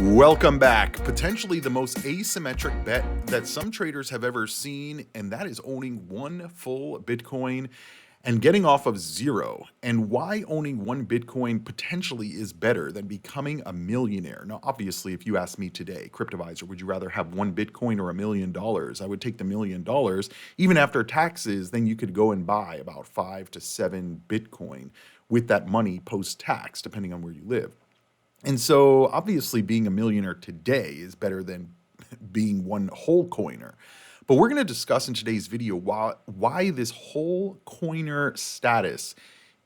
Welcome back. Potentially the most asymmetric bet that some traders have ever seen, and that is owning one full Bitcoin and getting off of zero, and why owning one Bitcoin potentially is better than becoming a millionaire. Now, obviously, if you ask me today, Cryptoviser, would you rather have one Bitcoin or $1 million? I would take the $1 million. Even after taxes, then you could go and buy about 5 to 7 Bitcoin with that money post-tax, depending on where you live. And so obviously being a millionaire today is better than being one whole coiner. But we're going to discuss in today's video why this whole coiner status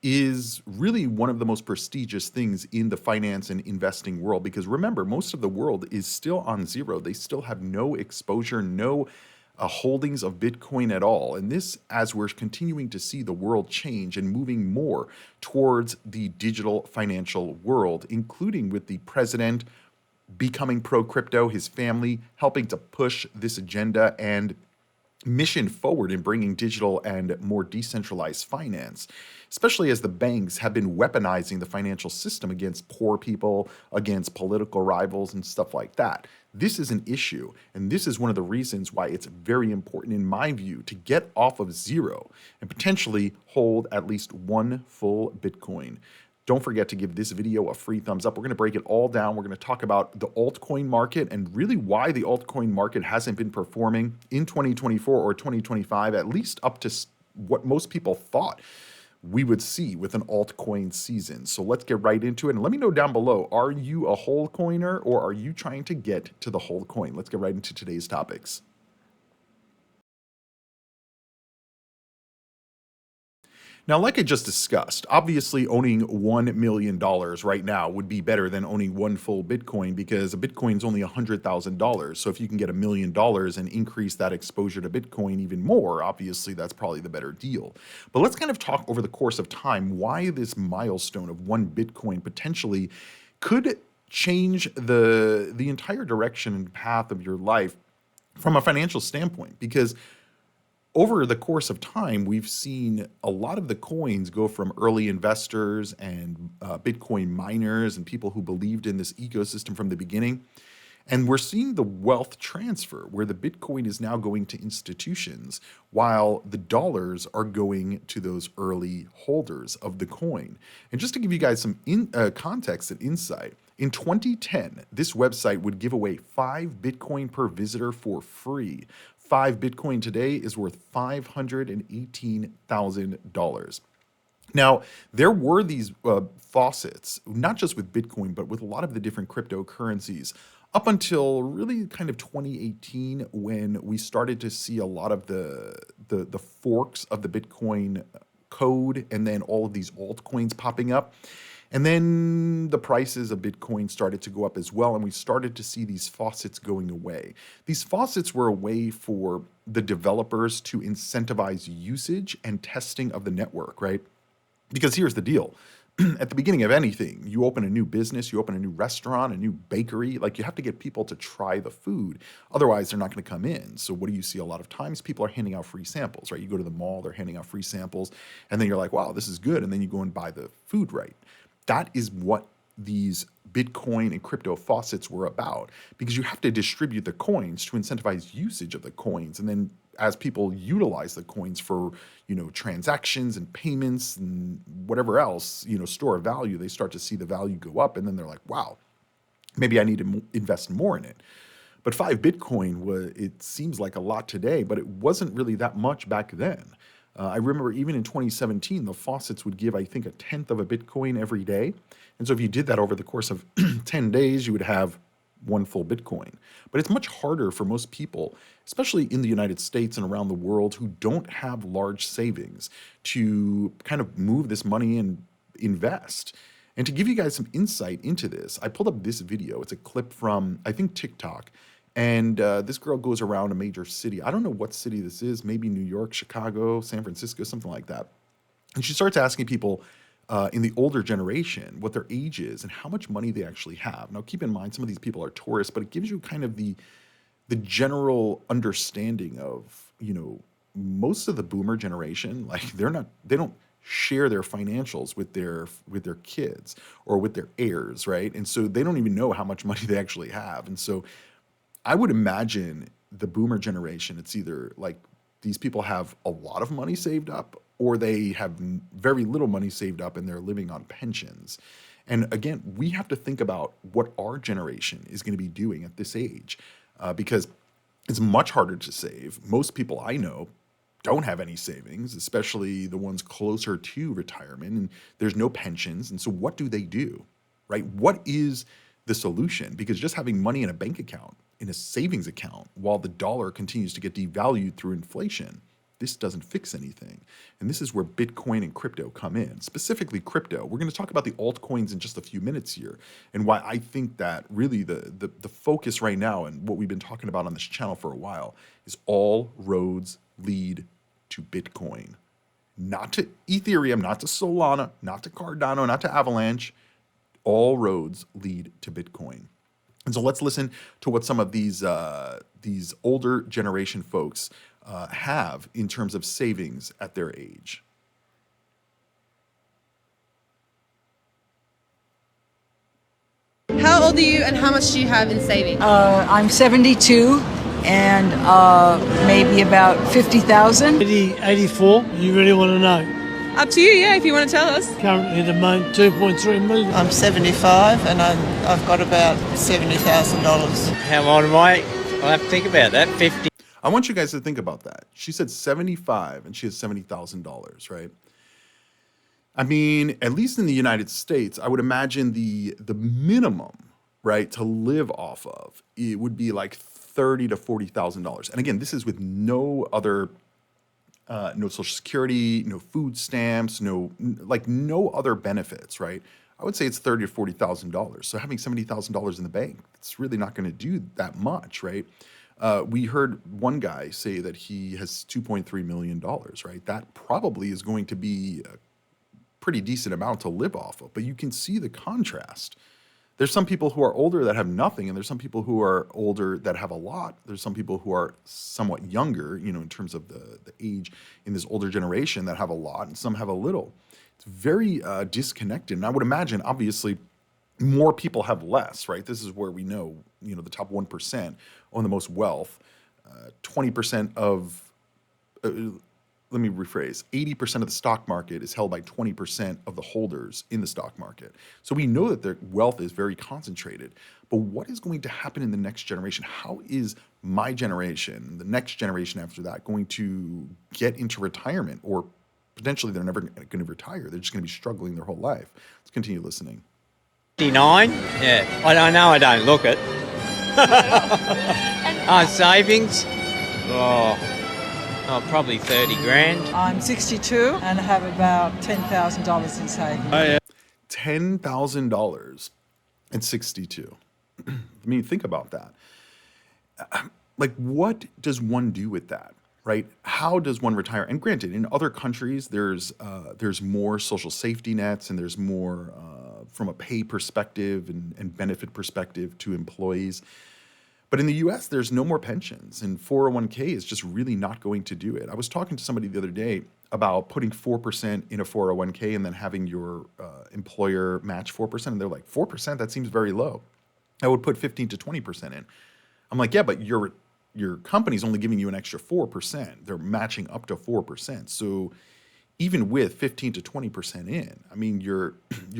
is really one of the most prestigious things in the finance and investing world. Because remember, most of the world is still on zero. They still have no exposure, no holdings of Bitcoin at all. And this, as we're continuing to see the world change and moving more towards the digital financial world, including with the president becoming pro-crypto, his family helping to push this agenda and mission forward in bringing digital and more decentralized finance, especially as the banks have been weaponizing the financial system against poor people, against political rivals, and stuff like that. This is an issue, and this is one of the reasons why it's very important, in my view, to get off of zero and potentially hold at least one full Bitcoin. Don't forget to give this video a free thumbs up. We're going to break it all down. We're going to talk about the altcoin market and really why the altcoin market hasn't been performing in 2024 or 2025, at least up to what most people thought we would see with an altcoin season. So let's get right into it. And let me know down below, are you a whole coiner or are you trying to get to the whole coin? Let's get right into today's topics. Now, like I just discussed, obviously owning $1 million right now would be better than owning one full Bitcoin, because a Bitcoin is only $100,000. So if you can get $1 million and increase that exposure to Bitcoin even more, obviously that's probably the better deal. But let's kind of talk over the course of time why this milestone of one Bitcoin potentially could change the entire direction and path of your life from a financial standpoint. Because over the course of time, we've seen a lot of the coins go from early investors and Bitcoin miners and people who believed in this ecosystem from the beginning. And we're seeing the wealth transfer where the Bitcoin is now going to institutions while the dollars are going to those early holders of the coin. And just to give you guys some context and insight, in 2010, this website would give away 5 Bitcoin per visitor for free. 5 Bitcoin today is worth $518,000. Now, there were these faucets, not just with Bitcoin, but with a lot of the different cryptocurrencies, up until really kind of 2018, when we started to see a lot of the forks of the Bitcoin code and then all of these altcoins popping up. And then the prices of Bitcoin started to go up as well, and we started to see these faucets going away. These faucets were a way for the developers to incentivize usage and testing of the network, right? Because here's the deal. At the beginning of anything, you open a new business, you open a new restaurant, a new bakery, like you have to get people to try the food. Otherwise, they're not going to come in. So what do you see a lot of times? People are handing out free samples, right? You go to the mall, they're handing out free samples, and then you're like, wow, this is good. And then you go and buy the food, right? That is what these Bitcoin and crypto faucets were about, because you have to distribute the coins to incentivize usage of the coins. And then as people utilize the coins for, transactions and payments and whatever else, store of value, they start to see the value go up. And then they're like, wow, maybe I need to invest more in it. But 5 Bitcoin, it seems like a lot today, but it wasn't really that much back then. I remember even in 2017, the faucets would give, I think, 1/10 of a Bitcoin every day. And so if you did that over the course of 10 days, you would have one full Bitcoin. But it's much harder for most people, especially in the United States and around the world, who don't have large savings, to kind of move this money and invest. And to give you guys some insight into this, I pulled up this video. It's a clip from, I think, TikTok. And this girl goes around a major city. I don't know what city this is, maybe New York, Chicago, San Francisco, something like that. And she starts asking people in the older generation what their age is and how much money they actually have. Now, keep in mind, some of these people are tourists, but it gives you kind of the general understanding of, most of the boomer generation, like they don't share their financials with their kids or with their heirs, right? And so they don't even know how much money they actually have. And so I would imagine the boomer generation, it's either like these people have a lot of money saved up or they have very little money saved up and they're living on pensions. And again, we have to think about what our generation is going to be doing at this age, because it's much harder to save. Most people I know don't have any savings, especially the ones closer to retirement, and there's no pensions. And so what do? Right? What is the solution? Because just having money in a bank account, in a savings account, while the dollar continues to get devalued through inflation, this doesn't fix anything. And this is where Bitcoin and crypto come in, specifically crypto. We're going to talk about the altcoins in just a few minutes here and why I think that really the focus right now and what we've been talking about on this channel for a while is all roads lead to Bitcoin. Not to Ethereum, not to Solana, not to Cardano, not to Avalanche. All roads lead to Bitcoin. And so let's listen to what some of these older generation folks have in terms of savings at their age. How old are you and how much do you have in savings? I'm 72 and maybe about 50,000. 84, you really want to know? Up to you, yeah, if you want to tell us. Currently at the moment, 2.3 million. I'm 75 and I've got about $70,000. How old am I? I'll have to think about that. 50. I want you guys to think about that. She said 75 and she has $70,000, right? I mean, at least in the United States, I would imagine the minimum, right, to live off of, it would be like $30,000 to $40,000. And again, this is with no other no Social Security, no food stamps, no other benefits, right? I would say it's $30,000 to $40,000. So having $70,000 in the bank, it's really not going to do that much, right? We heard one guy say that he has $2.3 million, right? That probably is going to be a pretty decent amount to live off of. But you can see the contrast. There's some people who are older that have nothing, and there's some people who are older that have a lot. There's some people who are somewhat younger, in terms of the age in this older generation that have a lot, and some have a little. It's very disconnected. And I would imagine, obviously, more people have less, right? This is where we know, the top 1% own the most wealth. 20% of, let me rephrase, 80% of the stock market is held by 20% of the holders in the stock market. So we know that their wealth is very concentrated. But what is going to happen in the next generation? How is my generation, the next generation after that, going to get into retirement? Or potentially they're never going to retire. They're just going to be struggling their whole life. Let's continue listening. 59? Yeah. I know I don't look it. Savings? Oh, probably 30 grand. I'm 62 and have about $10,000 in savings. $10,000 and 62. I mean, think about that. Like, what does one do with that, right? How does one retire? And granted, in other countries, there's more social safety nets and there's more from a pay perspective and benefit perspective to employees. But in the US, there's no more pensions, and 401k is just really not going to do it. I was talking to somebody the other day about putting 4% in a 401k and then having your employer match 4%. And they're like, 4%? That seems very low. I would put 15 to 20% in. I'm like, yeah, but your company's only giving you an extra 4%. They're matching up to 4%. So even with 15 to 20% in, I mean, you're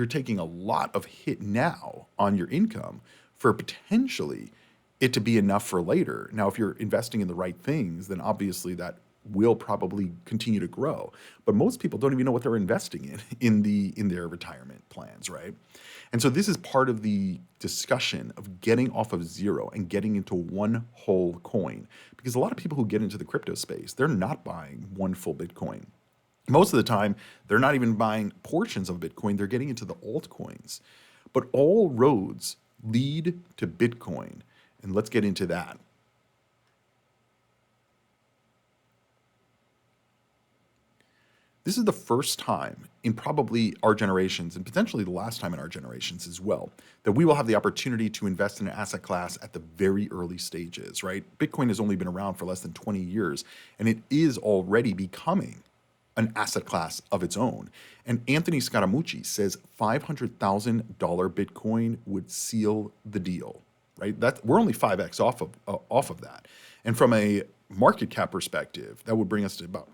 taking a lot of hit now on your income for potentially it to be enough for later. Now, if you're investing in the right things, then obviously that will probably continue to grow. But most people don't even know what they're investing in their retirement plans, right? And so this is part of the discussion of getting off of zero and getting into one whole coin. Because a lot of people who get into the crypto space, they're not buying one full Bitcoin. Most of the time, they're not even buying portions of Bitcoin. They're getting into the altcoins. But all roads lead to Bitcoin. And let's get into that. This is the first time in probably our generations, and potentially the last time in our generations as well, that we will have the opportunity to invest in an asset class at the very early stages, right? Bitcoin has only been around for less than 20 years, and it is already becoming an asset class of its own. And Anthony Scaramucci says $500,000 Bitcoin would seal the deal, right? We're only 5x off of that. And from a market cap perspective, that would bring us to about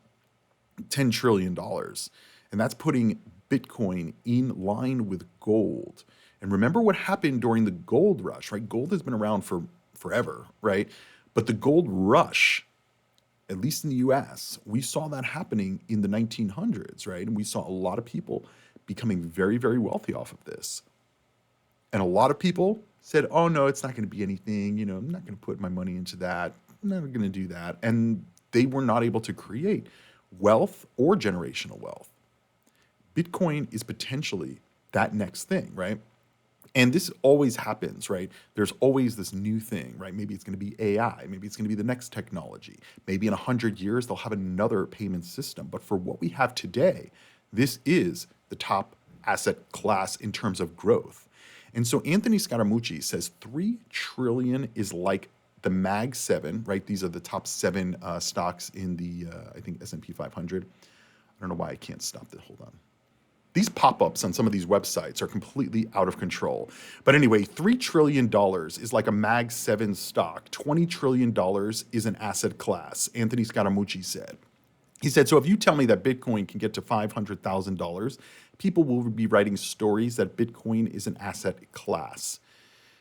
$10 trillion. And that's putting Bitcoin in line with gold. And remember what happened during the gold rush, right? Gold has been around for forever, right? But the gold rush, at least in the US, we saw that happening in the 1900s, right? And we saw a lot of people becoming very, very wealthy off of this. And a lot of people said, oh, no, it's not going to be anything. You know, I'm not going to put my money into that. I'm not going to do that. And they were not able to create wealth or generational wealth. Bitcoin is potentially that next thing, right? And this always happens, right? There's always this new thing, right? Maybe it's going to be AI. Maybe it's going to be the next technology. Maybe in 100 years, they'll have another payment system. But for what we have today, this is the top asset class in terms of growth. And so Anthony Scaramucci says 3 trillion is like the Mag 7, right? These are the top 7 stocks in the, I think, S&P 500. I don't know why I can't stop this. Hold on. These pop-ups on some of these websites are completely out of control. But anyway, $3 trillion is like a Mag 7 stock. $20 trillion is an asset class, Anthony Scaramucci said. He said, so if you tell me that Bitcoin can get to $500,000, people will be writing stories that Bitcoin is an asset class.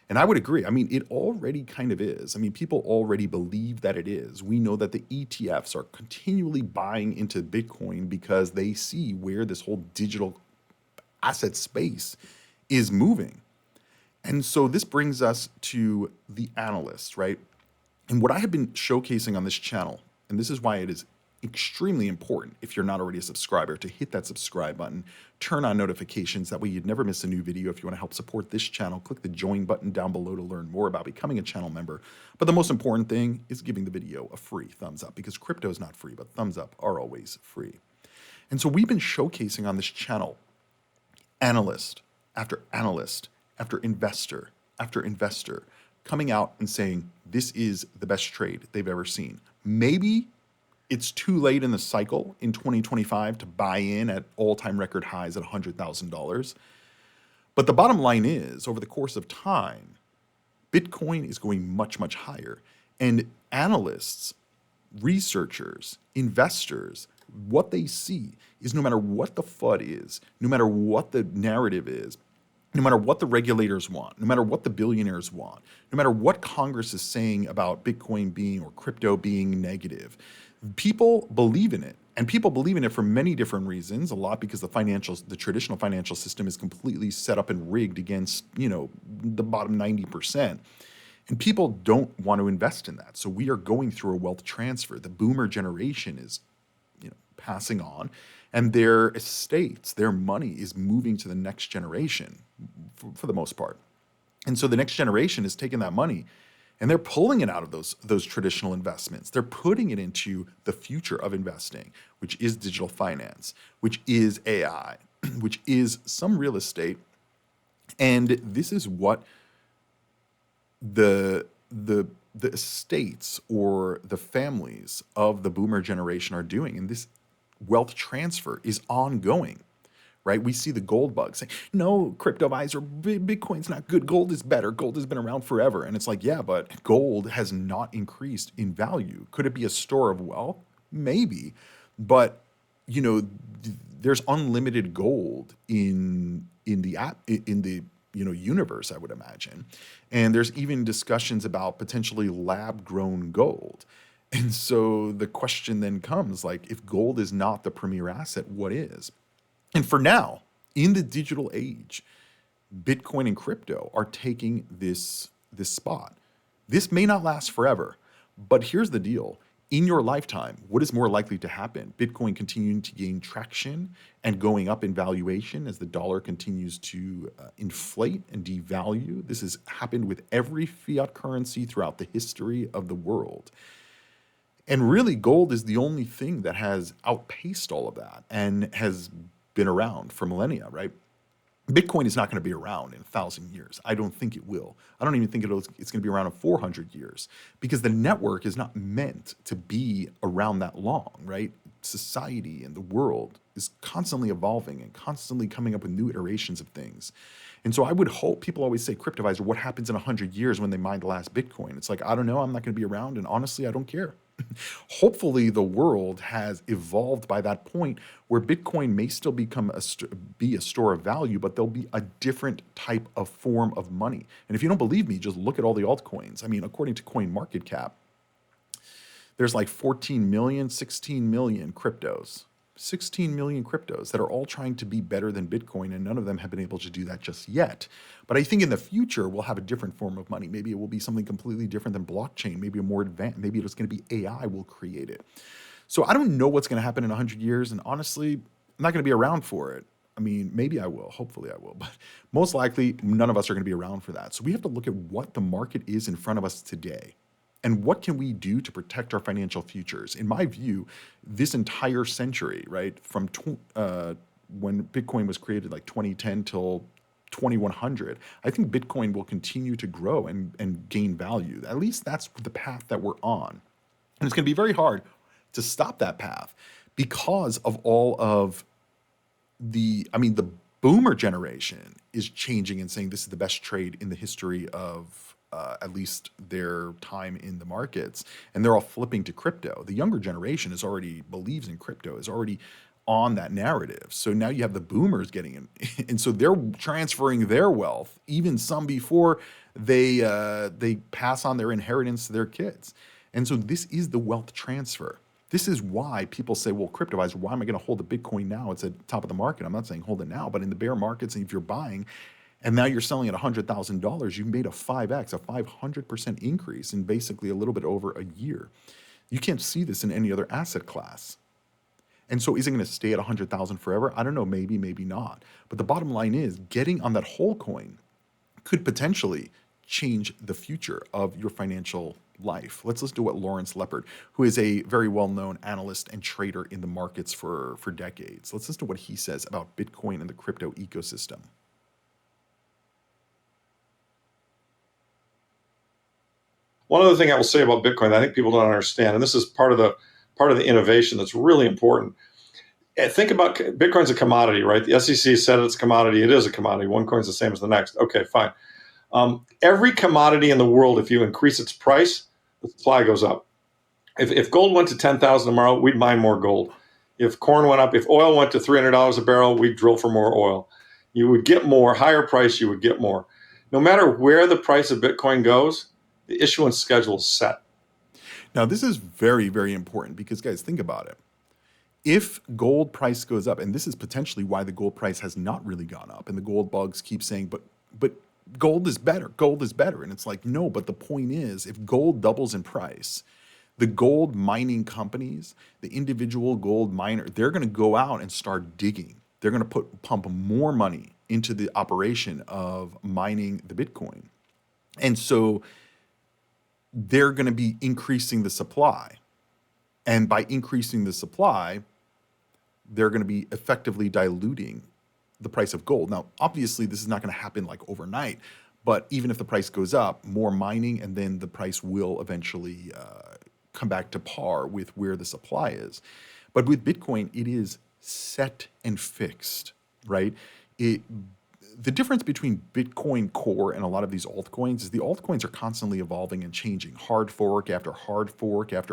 And I would agree. I mean, it already kind of is. I mean, people already believe that it is. We know that the ETFs are continually buying into Bitcoin because they see where this whole digital asset space is moving. And so this brings us to the analysts, right? And what I have been showcasing on this channel, and this is why it is extremely important, if you're not already a subscriber, to hit that subscribe button, turn on notifications, that way you'd never miss a new video. If you want to help support this channel, click the join button down below to learn more about becoming a channel member. But the most important thing is giving the video a free thumbs up, because crypto is not free, but thumbs up are always free. And so we've been showcasing on this channel analyst after analyst after investor after investor coming out and saying this is the best trade they've ever seen. Maybe it's too late in the cycle in 2025 to buy in at all-time record highs at $100,000. But the bottom line is, over the course of time, Bitcoin is going much, much higher. And analysts, researchers, investors, what they see is no matter what the FUD is, no matter what the narrative is, no matter what the regulators want, no matter what the billionaires want, no matter what Congress is saying about Bitcoin being or crypto being negative, people believe in it. And people believe in it for many different reasons. A lot because the traditional financial system is completely set up and rigged against, the bottom 90%. And people don't want to invest in that. So we are going through a wealth transfer. The boomer generation is, passing on, and their estates, their money is moving to the next generation for the most part. And so the next generation is taking that money and they're pulling it out of those traditional investments. They're putting it into the future of investing, which is digital finance, which is AI, which is some real estate. And this is what the estates or the families of the boomer generation are doing. And this wealth transfer is ongoing, right? We see the gold bug saying, no, Cryptoviser, Bitcoin's not good. Gold is better. Gold has been around forever. And it's like, yeah, but gold has not increased in value. Could it be a store of wealth? Maybe. But, there's unlimited gold in the universe, I would imagine. And there's even discussions about potentially lab-grown gold. And so the question then comes, like, if gold is not the premier asset, what is? And for now, in the digital age, Bitcoin and crypto are taking this spot. This may not last forever, but here's the deal. In your lifetime, what is more likely to happen? Bitcoin continuing to gain traction and going up in valuation as the dollar continues to inflate and devalue. This has happened with every fiat currency throughout the history of the world. And really, gold is the only thing that has outpaced all of that and has been around for millennia, right? Bitcoin is not going to be around in 1,000 years. I don't think it will. I don't even think it's going to be around in 400 years because the network is not meant to be around that long, right? society and the world is constantly evolving and constantly coming up with new iterations of things. And so I would hope, people always say, Cryptoviser, what happens in 100 years when they mine the last Bitcoin? It's like, I don't know, I'm not going to be around, and honestly, I don't care. Hopefully the world has evolved by that point where Bitcoin may still become be a store of value, but there'll be a different type of form of money. And if you don't believe me, just look at all the altcoins. I mean, according to CoinMarketCap, there's like 14 million, 16 million cryptos. 16 million cryptos that are all trying to be better than Bitcoin, and none of them have been able to do that just yet. But I think in the future, we'll have a different form of money. Maybe it will be something completely different than blockchain, maybe a more advanced, maybe it's going to be AI will create it. So I don't know what's going to happen in 100 years, and honestly, I'm not going to be around for it. I mean, maybe I will, hopefully I will, but most likely none of us are going to be around for that. So we have to look at what the market is in front of us today. And what can we do to protect our financial futures? In my view, this entire century, right, from when Bitcoin was created, like 2010 till 2100, I think Bitcoin will continue to grow and gain value. At least that's the path that we're on. And it's going to be very hard to stop that path because of all of the boomer generation is changing and saying this is the best trade in the history of at least their time in the markets, and they're all flipping to crypto. The younger generation is already believes in crypto, is already on that narrative. So now you have the boomers getting in, and so they're transferring their wealth, even some before they pass on their inheritance to their kids. And so this is the wealth transfer. This is why people say, well, Cryptoviser, why am I going to hold the Bitcoin now? It's at the top of the market. I'm not saying hold it now, but in the bear markets, and if you're buying, and now you're selling at $100,000, you've made a 5x, a 500% increase in basically a little bit over a year. You can't see this in any other asset class. And so is it going to stay at 100,000 forever? I don't know, maybe, maybe not. But the bottom line is getting on that whole coin could potentially change the future of your financial life. Let's listen to what Lawrence Leopard, who is a very well-known analyst and trader in the markets for decades. Let's listen to what he says about Bitcoin and the crypto ecosystem. One other thing I will say about Bitcoin that I think people don't understand, and this is part of the innovation that's really important. Think about Bitcoin's a commodity, right? The SEC said it's a commodity. It is a commodity. One coin's the same as the next. Okay, fine. Every commodity in the world, if you increase its price, the supply goes up. If gold went to 10,000 tomorrow, we'd mine more gold. If corn went up, if oil went to $300 a barrel, we'd drill for more oil. You would get more, higher price, you would get more. No matter where the price of Bitcoin goes, the issuance schedule is set. Now, this is very, very important because, guys, think about it. If gold price goes up, and this is potentially why the gold price has not really gone up, and the gold bugs keep saying, but gold is better, gold is better. And it's like, no, but the point is, if gold doubles in price, the gold mining companies, the individual gold miner, they're going to go out and start digging. They're going to pump more money into the operation of mining the Bitcoin. And so they're going to be increasing the supply. And by increasing the supply, they're going to be effectively diluting the price of gold. Now, obviously, this is not going to happen like overnight, but even if the price goes up, more mining, and then the price will eventually come back to par with where the supply is. But with Bitcoin, it is set and fixed, right? The difference between Bitcoin Core and a lot of these altcoins is the altcoins are constantly evolving and changing. Hard fork after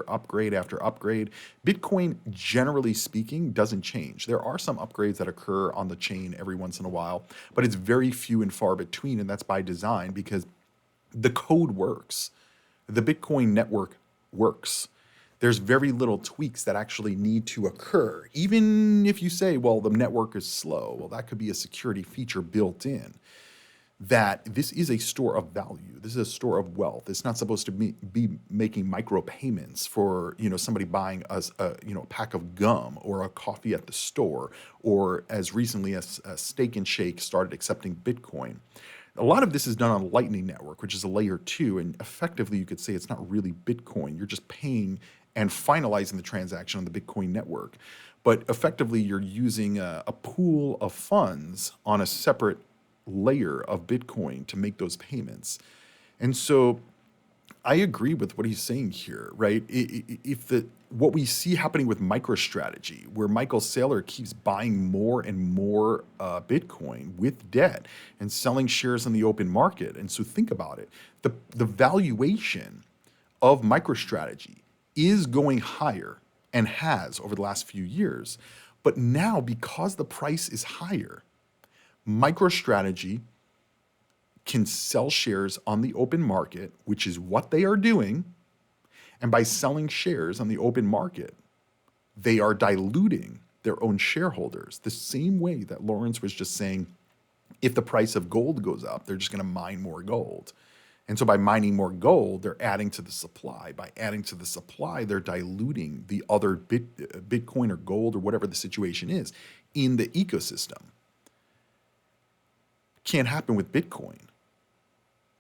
upgrade after upgrade. Bitcoin, generally speaking, doesn't change. There are some upgrades that occur on the chain every once in a while, but it's very few and far between, and that's by design because the code works. The Bitcoin network works. There's very little tweaks that actually need to occur. Even if you say, well, the network is slow, well, that could be a security feature built in. That this is a store of value. This is a store of wealth. It's not supposed to be making micropayments for somebody buying us a pack of gum or a coffee at the store, or as recently as Steak and Shake started accepting Bitcoin. A lot of this is done on Lightning Network, which is a layer 2, and effectively you could say it's not really Bitcoin. You're just paying and finalizing the transaction on the Bitcoin network. But effectively, you're using a pool of funds on a separate layer of Bitcoin to make those payments. And so I agree with what he's saying here, right? If what we see happening with MicroStrategy, where Michael Saylor keeps buying more and more Bitcoin with debt and selling shares on the open market. And so think about it. The valuation of MicroStrategy is going higher and has over the last few years. But now, because the price is higher, MicroStrategy can sell shares on the open market, which is what they are doing. And by selling shares on the open market, they are diluting their own shareholders the same way that Lawrence was just saying, if the price of gold goes up, they're just going to mine more gold. And so by mining more gold, they're adding to the supply. By adding to the supply, they're diluting the other Bitcoin or gold or whatever the situation is in the ecosystem. Can't happen with Bitcoin.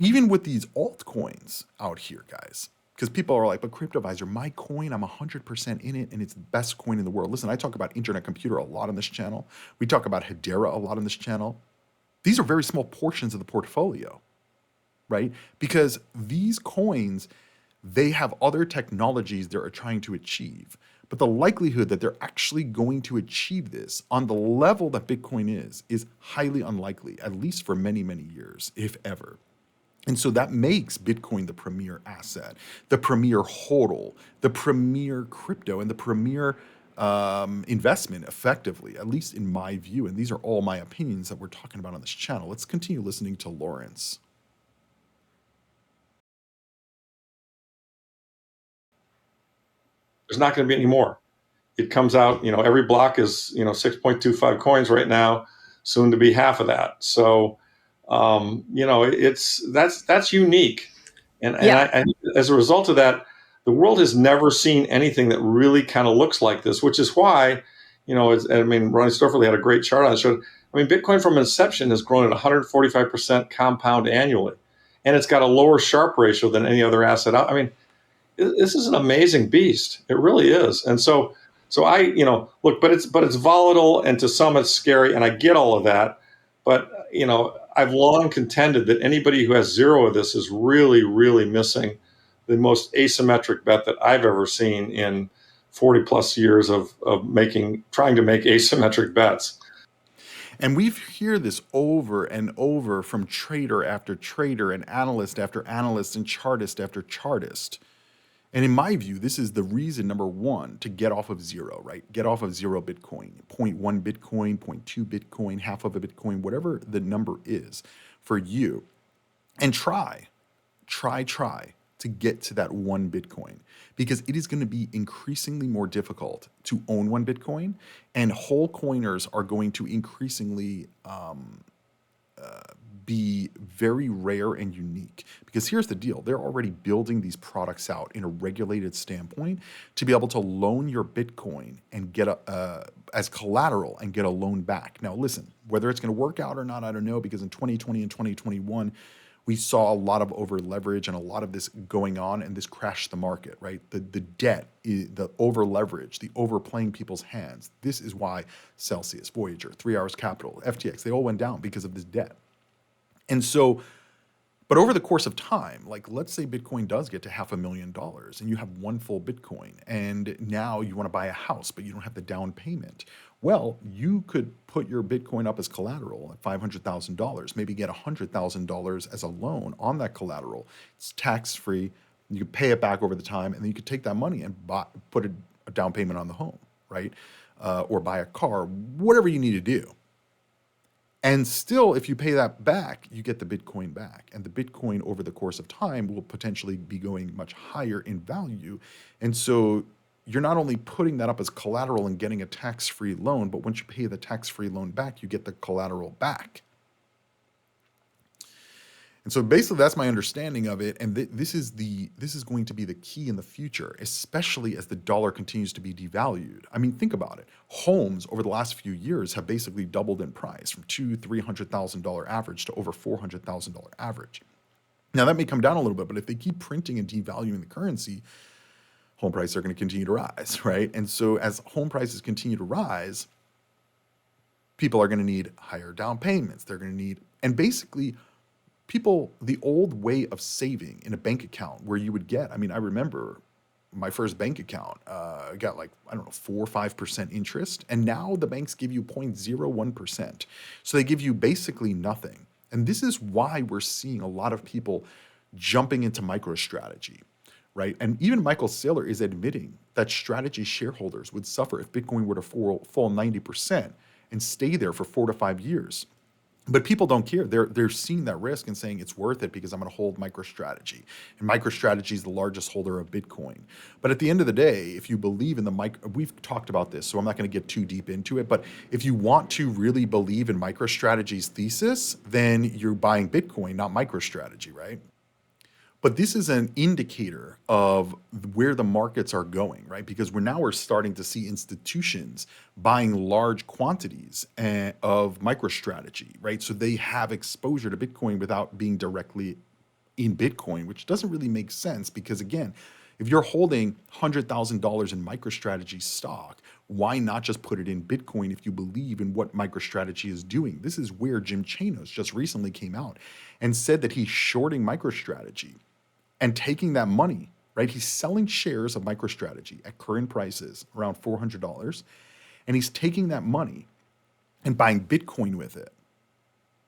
Even with these altcoins out here, guys. Because people are like, but Cryptoviser, my coin, I'm 100% in it, and it's the best coin in the world. Listen, I talk about Internet Computer a lot on this channel. We talk about Hedera a lot on this channel. These are very small portions of the portfolio, right? Because these coins, they have other technologies they're trying to achieve. But the likelihood that they're actually going to achieve this on the level that Bitcoin is highly unlikely, at least for many, many years, if ever. And so that makes Bitcoin the premier asset, the premier hodl, the premier crypto, and the premier investment effectively, at least in my view. And these are all my opinions that we're talking about on this channel. Let's continue listening to Lawrence. There's not going to be any more. It comes out, every block is, 6.25 coins right now, soon to be half of that. So, that's unique. And I, as a result of that, the world has never seen anything that really kind of looks like this, which is why, Ronnie Stofferly had a great chart on it. Showed, Bitcoin from inception has grown at 145% compound annually. And it's got a lower Sharpe ratio than any other asset. This is an amazing beast. It really is. And so I, look, but it's volatile, and to some it's scary, and I get all of that. But, I've long contended that anybody who has zero of this is really, really missing the most asymmetric bet that I've ever seen in 40 plus years of trying to make asymmetric bets. And we hear this over and over from trader after trader and analyst after analyst and chartist after chartist. And in my view, this is the reason, number one, to get off of zero, right? Get off of zero Bitcoin, 0.1 Bitcoin, 0.2 Bitcoin, half of a Bitcoin, whatever the number is for you. And try to get to that one Bitcoin, because it is going to be increasingly more difficult to own one Bitcoin, and whole coiners are going to increasingly be very rare and unique. Because here's the deal, they're already building these products out in a regulated standpoint to be able to loan your Bitcoin and get as collateral and get a loan back. Now listen, whether it's going to work out or not, I don't know, because in 2020 and 2021, we saw a lot of over leverage and a lot of this going on, and this crashed the market, right? The debt, the over leverage, the overplaying people's hands. This is why Celsius, Voyager, 3 Hours Capital, FTX, they all went down because of this debt. And so, but over the course of time, like let's say Bitcoin does get to $500,000 and you have one full Bitcoin, and now you want to buy a house, but you don't have the down payment. Well, you could put your Bitcoin up as collateral at $500,000, maybe get $100,000 as a loan on that collateral. It's tax-free. You can pay it back over the time, and then you could take that money and put a down payment on the home, right? Or buy a car, whatever you need to do. And still, if you pay that back, you get the Bitcoin back. And the Bitcoin over the course of time will potentially be going much higher in value. And so you're not only putting that up as collateral and getting a tax-free loan, but once you pay the tax-free loan back, you get the collateral back. And so basically that's my understanding of it. And this is going to be the key in the future, especially as the dollar continues to be devalued. I mean, think about it. Homes over the last few years have basically doubled in price from $200,000-$300,000 average to over $400,000 average. Now that may come down a little bit, but if they keep printing and devaluing the currency, home prices are going to continue to rise, right? And so as home prices continue to rise, people are going to need higher down payments. They're going to need, and basically people, the old way of saving in a bank account where you would get, I mean, I remember my first bank account got like, I don't know, 4 or 5% interest. And now the banks give you 0.01%. So they give you basically nothing. And this is why we're seeing a lot of people jumping into MicroStrategy, right? And even Michael Saylor is admitting that strategy shareholders would suffer if Bitcoin were to fall 90% and stay there for 4 to 5 years. But people don't care. They're seeing that risk and saying it's worth it because I'm going to hold MicroStrategy. And MicroStrategy is the largest holder of Bitcoin. But at the end of the day, if you believe in we've talked about this, so I'm not going to get too deep into it. But if you want to really believe in MicroStrategy's thesis, then you're buying Bitcoin, not MicroStrategy, right? But this is an indicator of where the markets are going, right? Because we're starting to see institutions buying large quantities of MicroStrategy, right? So they have exposure to Bitcoin without being directly in Bitcoin, which doesn't really make sense because, again, if you're holding $100,000 in MicroStrategy stock, why not just put it in Bitcoin if you believe in what MicroStrategy is doing? This is where Jim Chanos just recently came out and said that he's shorting MicroStrategy and taking that money, right? He's selling shares of MicroStrategy at current prices, around $400, and he's taking that money and buying Bitcoin with it.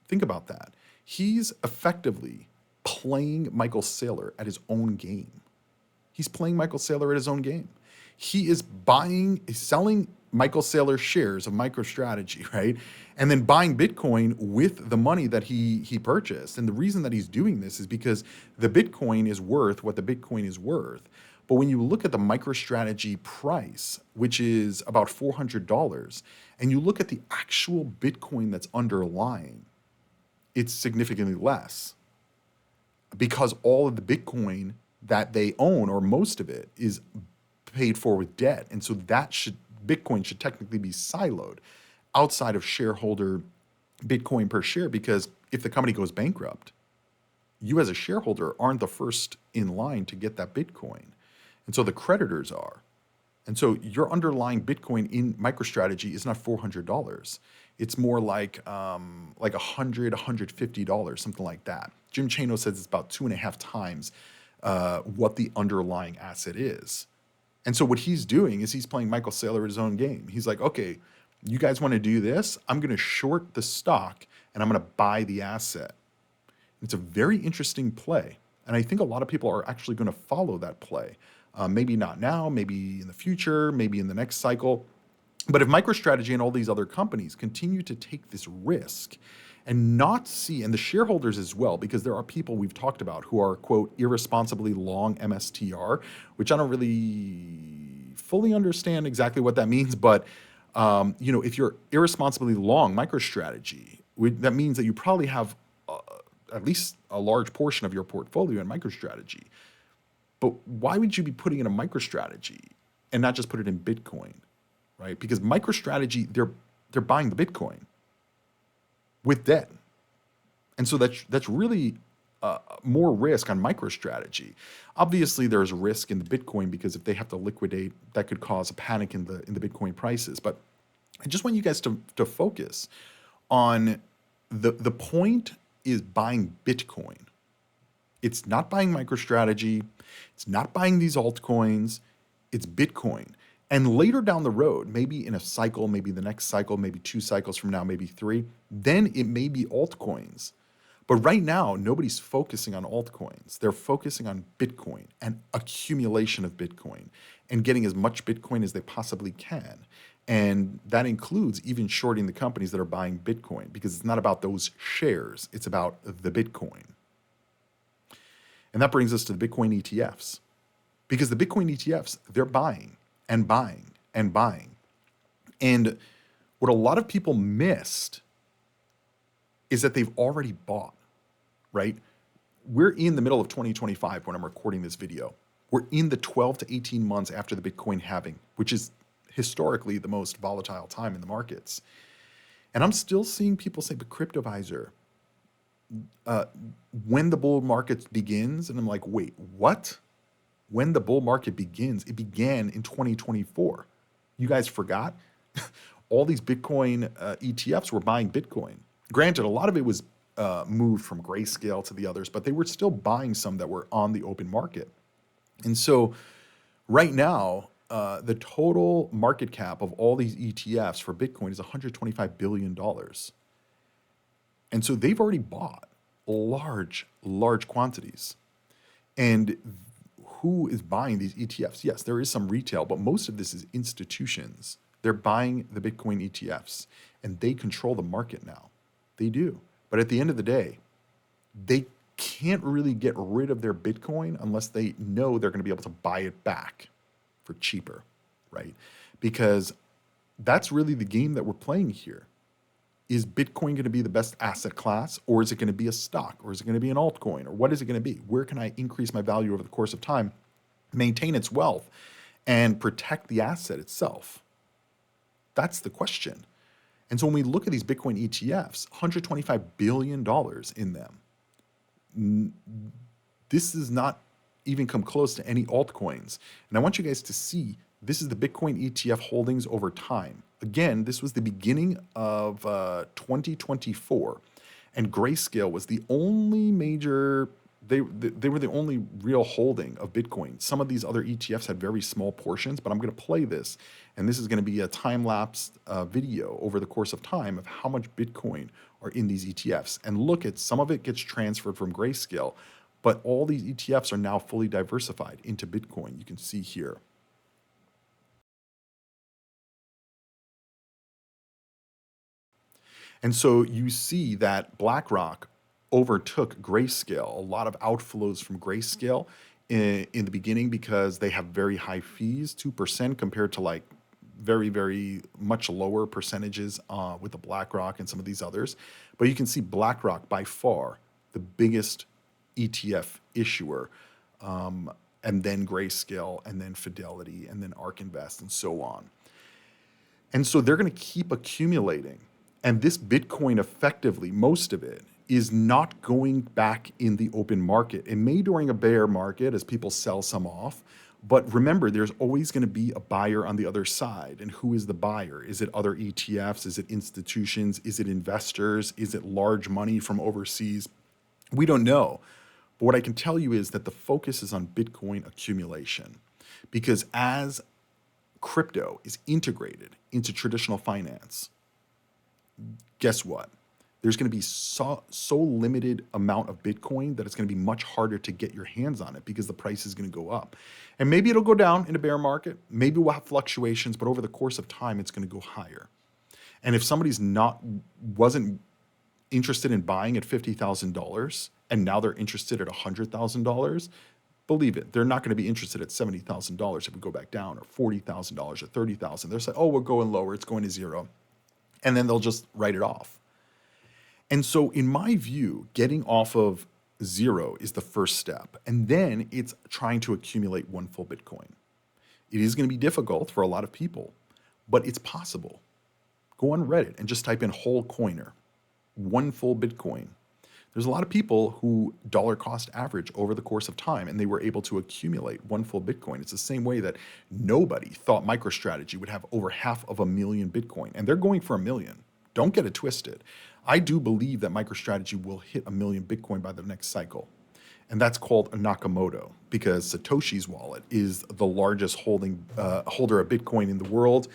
Think about that. He's effectively playing Michael Saylor at his own game. He's playing Michael Saylor at his own game. He's selling Michael Saylor shares of MicroStrategy, right? And then buying Bitcoin with the money that he purchased. And the reason that he's doing this is because the Bitcoin is worth what the Bitcoin is worth. But when you look at the MicroStrategy price, which is about $400, and you look at the actual Bitcoin that's underlying, it's significantly less because all of the Bitcoin that they own, or most of it, is paid for with debt. And so Bitcoin should technically be siloed outside of shareholder Bitcoin per share, because if the company goes bankrupt, you as a shareholder aren't the first in line to get that Bitcoin. And so the creditors are. And so your underlying Bitcoin in MicroStrategy is not $400. It's more like $100, $150, something like that. Jim Chanos says it's about 2.5 times what the underlying asset is. And so what he's doing is he's playing Michael Saylor at his own game. He's like, okay, you guys want to do this? I'm going to short the stock and I'm going to buy the asset. It's a very interesting play. And I think a lot of people are actually going to follow that play. Maybe not now, maybe in the future, maybe in the next cycle. But if MicroStrategy and all these other companies continue to take this risk and not see, and the shareholders as well, because there are people we've talked about who are, quote, irresponsibly long MSTR, which I don't really fully understand exactly what that means. But, if you're irresponsibly long MicroStrategy, that means that you probably have at least a large portion of your portfolio in MicroStrategy. But why would you be putting in a MicroStrategy and not just put it in Bitcoin, right? Because MicroStrategy, they're buying the Bitcoin with debt. And so that's really more risk on MicroStrategy. Obviously, there's risk in the Bitcoin because if they have to liquidate, that could cause a panic in the Bitcoin prices. But I just want you guys to focus on the point is buying Bitcoin. It's not buying MicroStrategy. It's not buying these altcoins. It's Bitcoin. And later down the road, maybe in a cycle, maybe the next cycle, maybe 2 cycles from now, maybe 3, then it may be altcoins. But right now, nobody's focusing on altcoins. They're focusing on Bitcoin and accumulation of Bitcoin and getting as much Bitcoin as they possibly can. And that includes even shorting the companies that are buying Bitcoin, because it's not about those shares. It's about the Bitcoin. And that brings us to the Bitcoin ETFs, because the Bitcoin ETFs, they're buying and buying and buying. And what a lot of people missed is that they've already bought, right? We're in the middle of 2025 when I'm recording this video. We're in the 12 to 18 months after the Bitcoin halving, which is historically the most volatile time in the markets. And I'm still seeing people say, but Cryptoviser, when the bull market begins, and I'm like, wait, what? When the bull market begins, it began in 2024. You guys forgot? All these Bitcoin ETFs were buying Bitcoin. Granted, a lot of it was moved from Grayscale to the others, but they were still buying some that were on the open market. And so Right now, the total market cap of all these ETFs for Bitcoin is $125 billion. And so they've already bought large quantities. And who is buying these ETFs? Yes, there is some retail, but most of this is institutions. They're buying the Bitcoin ETFs and they control the market now. They do. But at the end of the day, they can't really get rid of their Bitcoin unless they know they're going to be able to buy it back for cheaper, right? Because that's really the game that we're playing here. Is Bitcoin going to be the best asset class, or is it going to be a stock, or is it going to be an altcoin, or what is it going to be? Where can I increase my value over the course of time, maintain its wealth, and protect the asset itself? That's the question. And so when we look at these Bitcoin ETFs, $125 billion in them, this does not even come close to any altcoins. And I want you guys to see, this is the Bitcoin ETF holdings over time. Again, this was the beginning of 2024, and Grayscale was the only major, they were the only real holding of Bitcoin. Some of these other ETFs had very small portions, but I'm going to play this, and this is going to be a time-lapse video over the course of time of how much Bitcoin are in these ETFs. And look at, some of it gets transferred from Grayscale, but all these ETFs are now fully diversified into Bitcoin. You can see here. And so you see that BlackRock overtook Grayscale, a lot of outflows from Grayscale in the beginning because they have very high fees, 2% compared to like very much lower percentages with the BlackRock and some of these others. But you can see BlackRock by far the biggest ETF issuer, and then Grayscale, and then Fidelity, and then ARK Invest, and so on. And so they're going to keep accumulating. And this Bitcoin, effectively, most of it, is not going back in the open market. It may during a bear market as people sell some off. But remember, there's always going to be a buyer on the other side. And who is the buyer? Is it other ETFs? Is it institutions? Is it investors? Is it large money from overseas? We don't know. But what I can tell you is that the focus is on Bitcoin accumulation. Because as crypto is integrated into traditional finance, guess what? There's going to be so limited amount of Bitcoin that it's going to be much harder to get your hands on it because the price is going to go up. And maybe it'll go down in a bear market. Maybe we'll have fluctuations, but over the course of time, it's going to go higher. And if somebody's wasn't interested in buying at $50,000 and now they're interested at $100,000, believe it, they're not going to be interested at $70,000 if we go back down, or $40,000 or $30,000. They'll say, oh, we're going lower, it's going to zero. And then they'll just write it off. And so in my view, getting off of zero is the first step. And then it's trying to accumulate one full Bitcoin. It is going to be difficult for a lot of people, but it's possible. Go on Reddit and just type in whole COINER, one full Bitcoin. There's a lot of people who dollar cost average over the course of time, and they were able to accumulate one full Bitcoin. It's the same way that nobody thought MicroStrategy would have over 500,000 Bitcoin, and they're going for 1 million. Don't get it twisted. I do believe that MicroStrategy will hit 1 million Bitcoin by the next cycle. And that's called a Nakamoto, because Satoshi's wallet is the largest holder of Bitcoin in the world.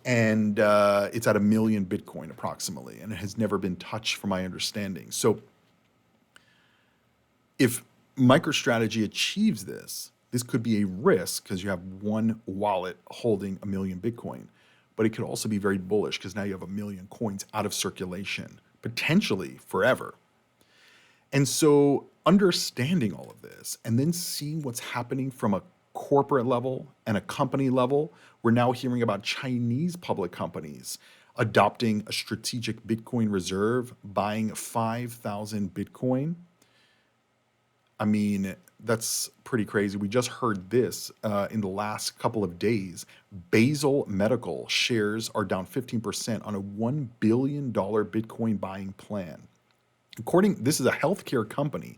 And it's at 1 million Bitcoin approximately, and it has never been touched from my understanding. So if MicroStrategy achieves this, this could be a risk because you have one wallet holding 1 million Bitcoin. But it could also be very bullish because now you have 1 million coins out of circulation, potentially forever. And so understanding all of this and then seeing what's happening from a corporate level and a company level, we're now hearing about Chinese public companies adopting a strategic Bitcoin reserve, buying 5,000 Bitcoin. I mean, that's pretty crazy. We just heard this in the last couple of days. Basel Medical shares are down 15% on a $1 billion Bitcoin buying plan. This is a healthcare company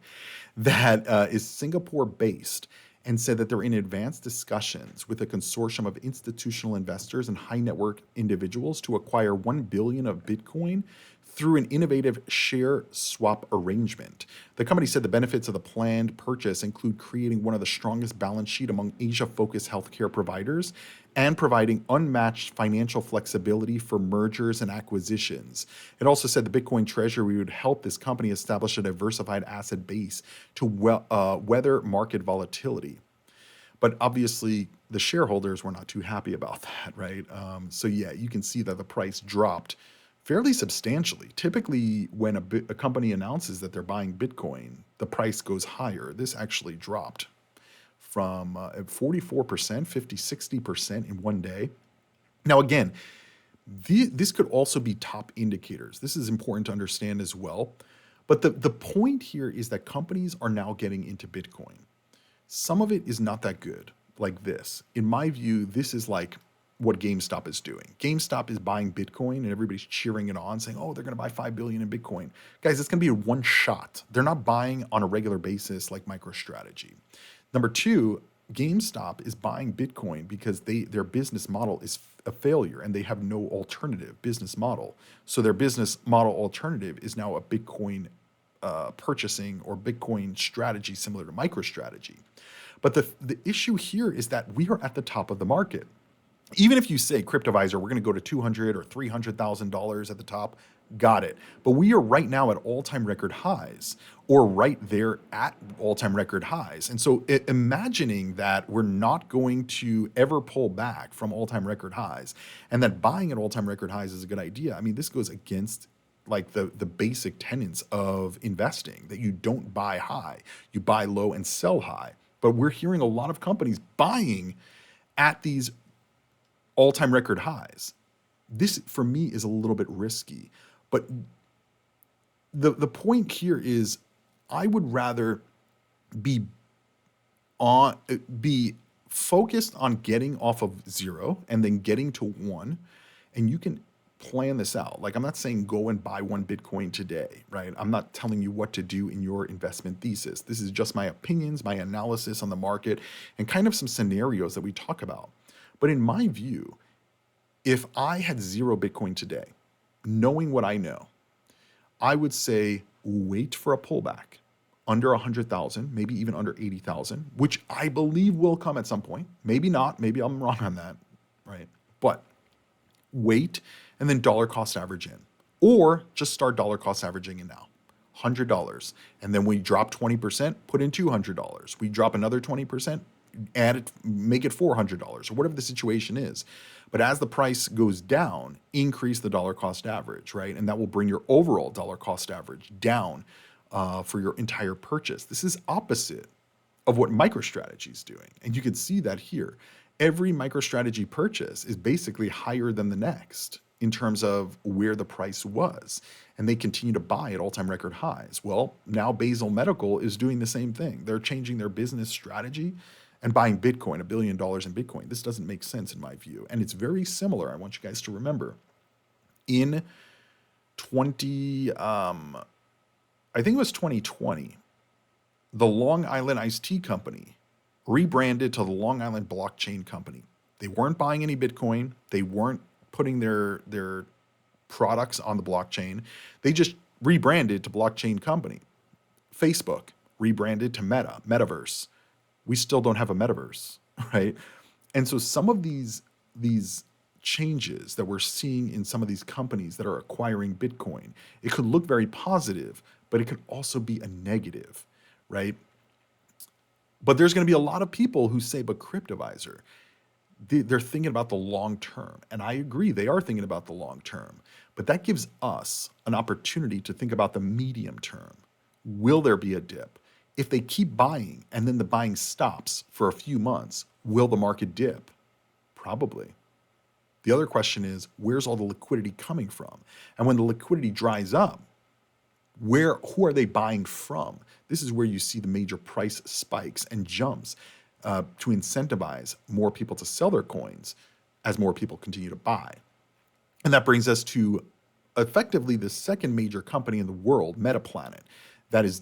that is Singapore-based, and said that they're in advanced discussions with a consortium of institutional investors and high net worth individuals to acquire 1 billion of Bitcoin through an innovative share swap arrangement. The company said the benefits of the planned purchase include creating one of the strongest balance sheet among Asia-focused healthcare providers and providing unmatched financial flexibility for mergers and acquisitions. It also said the Bitcoin treasury would help this company establish a diversified asset base to weather market volatility. But obviously, the shareholders were not too happy about that, right? So yeah, you can see that the price dropped fairly substantially. Typically, when a company announces that they're buying Bitcoin, the price goes higher. This actually dropped from 44%, 50, 60% in one day. Now, again, this could also be top indicators. This is important to understand as well. But the point here is that companies are now getting into Bitcoin. Some of it is not that good, like this. In my view, this is like what GameStop is doing. GameStop is buying Bitcoin and everybody's cheering it on, saying, oh, they're going to buy 5 billion in Bitcoin. Guys, it's going to be a one shot. They're not buying on a regular basis like MicroStrategy. Number two, GameStop is buying Bitcoin because their business model is a failure and they have no alternative business model. So their business model alternative is now a Bitcoin purchasing or Bitcoin strategy similar to MicroStrategy. But the issue here is that we are at the top of the market. Even if you say Cryptoviser, we're going to go to $200,000 or $300,000 at the top, got it. But we are right now at all-time record highs, or right there at all-time record highs. And so imagining that we're not going to ever pull back from all-time record highs, and that buying at all-time record highs is a good idea. I mean, this goes against like the basic tenets of investing, that you don't buy high, you buy low and sell high. But we're hearing a lot of companies buying at these all-time record highs. This, for me, is a little bit risky. But the point here is I would rather be focused on getting off of 0 and then getting to 1, and you can plan this out. Like, I'm not saying go and buy 1 Bitcoin today, right? I'm not telling you what to do in your investment thesis. This is just my opinions, my analysis on the market, and kind of some scenarios that we talk about. But in my view, if I had 0 Bitcoin today, knowing what I know, I would say wait for a pullback under 100,000, maybe even under 80,000, which I believe will come at some point. Maybe not, maybe I'm wrong on that, right? But wait and then dollar cost average in, or just start dollar cost averaging in now. $100. And then we drop 20%, put in $200. We drop another 20%, add it, make it $400 or whatever the situation is. But as the price goes down, increase the dollar cost average, right? And that will bring your overall dollar cost average down for your entire purchase. This is opposite of what MicroStrategy is doing. And you can see that here. Every MicroStrategy purchase is basically higher than the next in terms of where the price was. And they continue to buy at all-time record highs. Well, now Basel Medical is doing the same thing. They're changing their business strategy and buying Bitcoin, $1 billion in Bitcoin. This doesn't make sense in my view. And it's very similar, I want you guys to remember. In I think it was 2020, the Long Island Iced Tea Company rebranded to the Long Island Blockchain Company. They weren't buying any Bitcoin. They weren't putting their products on the blockchain. They just rebranded to Blockchain Company. Facebook rebranded to Metaverse. We still don't have a metaverse, right? And so some of these changes that we're seeing in some of these companies that are acquiring Bitcoin, it could look very positive, but it could also be a negative, right? But there's going to be a lot of people who say, but Cryptoviser, they're thinking about the long term. And I agree, they are thinking about the long term. But that gives us an opportunity to think about the medium term. Will there be a dip? If they keep buying and then the buying stops for a few months, will the market dip? Probably. The other question is, where's all the liquidity coming from? And when the liquidity dries up, who are they buying from? This is where you see the major price spikes and jumps to incentivize more people to sell their coins as more people continue to buy. And that brings us to effectively the second major company in the world, Metaplanet, that is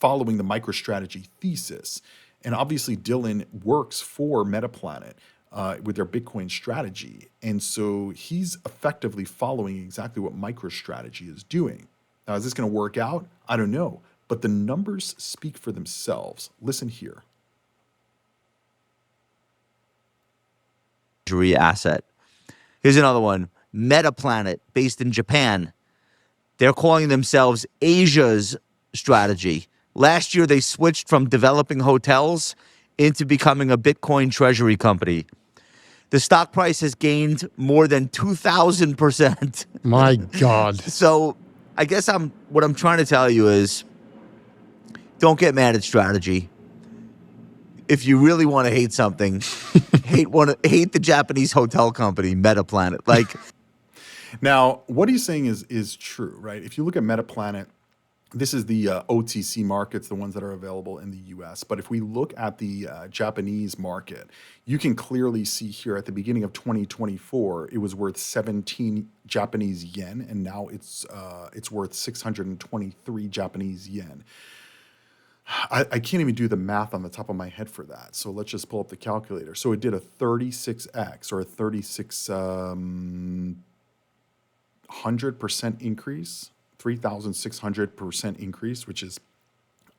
following the MicroStrategy thesis. And obviously Dylan works for Metaplanet. with their Bitcoin strategy. And so he's effectively following exactly what MicroStrategy is doing. Now, is this going to work out? I don't know. But the numbers speak for themselves. Listen here. Asset. Here's another one. Metaplanet, based in Japan. They're calling themselves Asia's strategy. Last year, they switched from developing hotels into becoming a Bitcoin treasury company. The stock price has gained more than 2,000%. My God. So I guess what I'm trying to tell you is don't get mad at strategy. If you really want to hate something, hate the Japanese hotel company, Metaplanet. Like, now, what he's saying is true, right? If you look at Metaplanet, this is the OTC markets, the ones that are available in the US. But if we look at the Japanese market, you can clearly see here at the beginning of 2024, it was worth 17 Japanese yen, and now it's worth 623 Japanese yen. I can't even do the math on the top of my head for that. So let's just pull up the calculator. So it did a 36x or a 3,600% increase, 3,600% increase, which is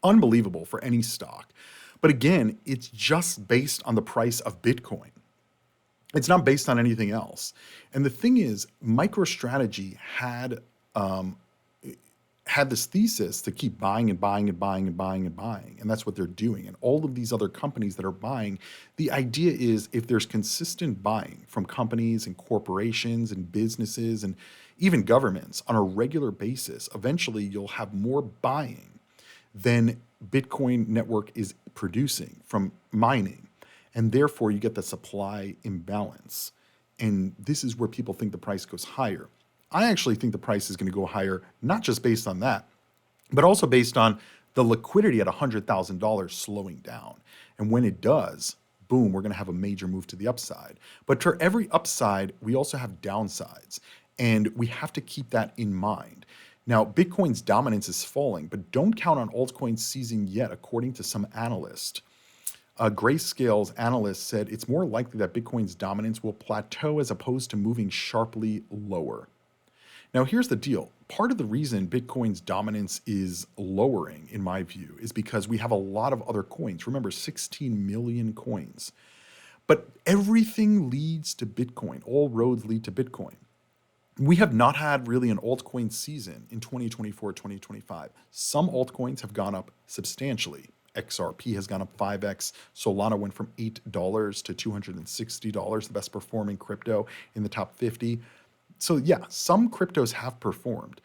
unbelievable for any stock. But again, it's just based on the price of Bitcoin. It's not based on anything else. And the thing is, MicroStrategy had this thesis to keep buying and buying and buying and buying and buying. And that's what they're doing. And all of these other companies that are buying, the idea is if there's consistent buying from companies and corporations and businesses and even governments on a regular basis, eventually you'll have more buying than Bitcoin network is producing from mining. And therefore you get the supply imbalance. And this is where people think the price goes higher. I actually think the price is going to go higher, not just based on that, but also based on the liquidity at $100,000 slowing down. And when it does, boom, we're going to have a major move to the upside. But for every upside, we also have downsides. And we have to keep that in mind. Now, Bitcoin's dominance is falling, but don't count on altcoins seizing yet, according to some analysts. Grayscale's analyst said it's more likely that Bitcoin's dominance will plateau as opposed to moving sharply lower. Now, here's the deal. Part of the reason Bitcoin's dominance is lowering, in my view, is because we have a lot of other coins. Remember, 16 million coins. But everything leads to Bitcoin. All roads lead to Bitcoin. We have not had really an altcoin season in 2024, 2025. Some altcoins have gone up substantially. XRP has gone up 5x. Solana went from $8 to $260, the best performing crypto in the top 50. So yeah, some cryptos have performed,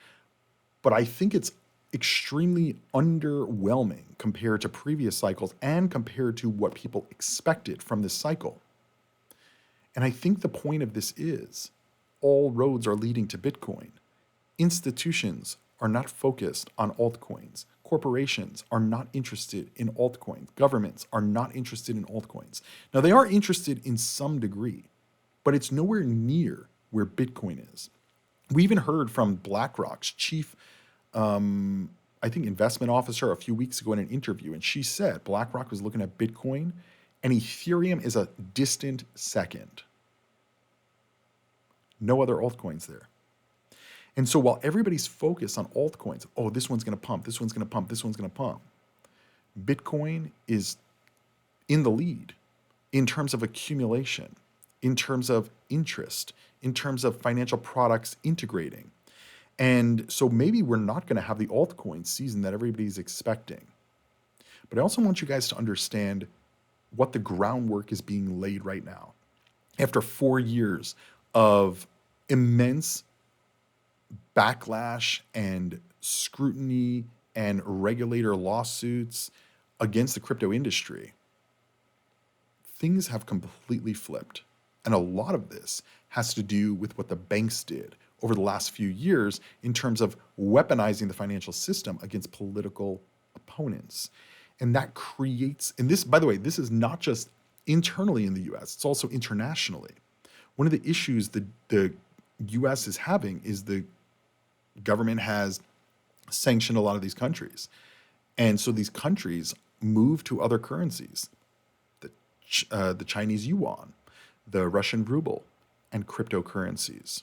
but I think it's extremely underwhelming compared to previous cycles and compared to what people expected from this cycle. And I think the point of this is all roads are leading to Bitcoin. Institutions are not focused on altcoins. Corporations are not interested in altcoins. Governments are not interested in altcoins. Now, they are interested in some degree, but it's nowhere near where Bitcoin is. We even heard from BlackRock's chief, I think, investment officer a few weeks ago in an interview, and she said BlackRock was looking at Bitcoin and Ethereum is a distant second. No other altcoins there. And so while everybody's focused on altcoins, oh, this one's going to pump, this one's going to pump, this one's going to pump, Bitcoin is in the lead in terms of accumulation, in terms of interest, in terms of financial products integrating. And so maybe we're not going to have the altcoin season that everybody's expecting. But I also want you guys to understand what the groundwork is being laid right now. After 4 years of immense backlash and scrutiny and regulator lawsuits against the crypto industry, things have completely flipped. And a lot of this has to do with what the banks did over the last few years in terms of weaponizing the financial system against political opponents. And that creates, and this, by the way, this is not just internally in the US, it's also internationally. One of the issues the US is having is the government has sanctioned a lot of these countries. And so these countries move to other currencies, the Chinese yuan, the Russian ruble, and cryptocurrencies.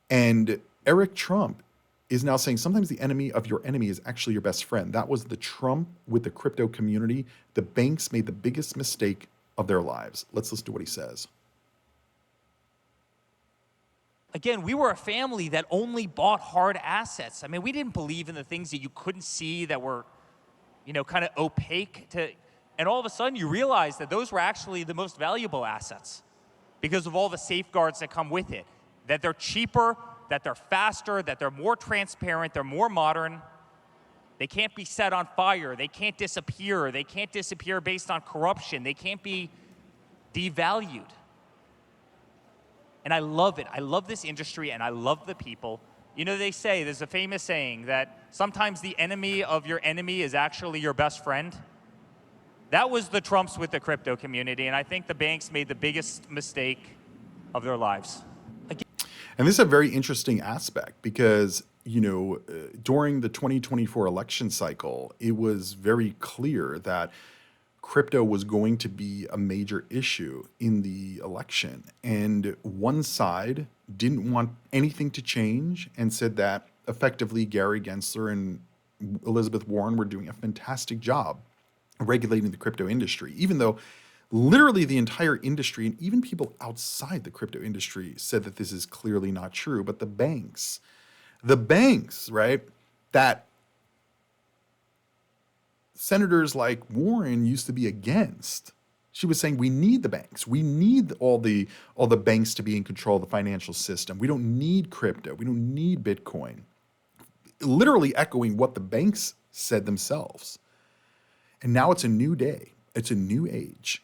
And Eric Trump is now saying sometimes the enemy of your enemy is actually your best friend. That was the Trump with the crypto community. The banks made the biggest mistake of their lives. Let's listen to what he says. Again, we were a family that only bought hard assets. I mean, we didn't believe in the things that you couldn't see that were, kind of opaque to, and all of a sudden you realize that those were actually the most valuable assets because of all the safeguards that come with it, that they're cheaper, that they're faster, that they're more transparent, they're more modern. They can't be set on fire. They can't disappear. They can't disappear based on corruption. They can't be devalued. And I love it. I love this industry and I love the people. They say, there's a famous saying that sometimes the enemy of your enemy is actually your best friend. That was the Trumps with the crypto community, and I think the banks made the biggest mistake of their lives. And this is a very interesting aspect because, during the 2024 election cycle, it was very clear that crypto was going to be a major issue in the election. And one side didn't want anything to change and said that effectively Gary Gensler and Elizabeth Warren were doing a fantastic job regulating the crypto industry, even though literally the entire industry and even people outside the crypto industry said that this is clearly not true. But the banks, right, that senators like Warren used to be against. She was saying we need the banks. We need all the banks to be in control of the financial system. We don't need crypto. We don't need Bitcoin. Literally echoing what the banks said themselves. And now it's a new day. It's a new age.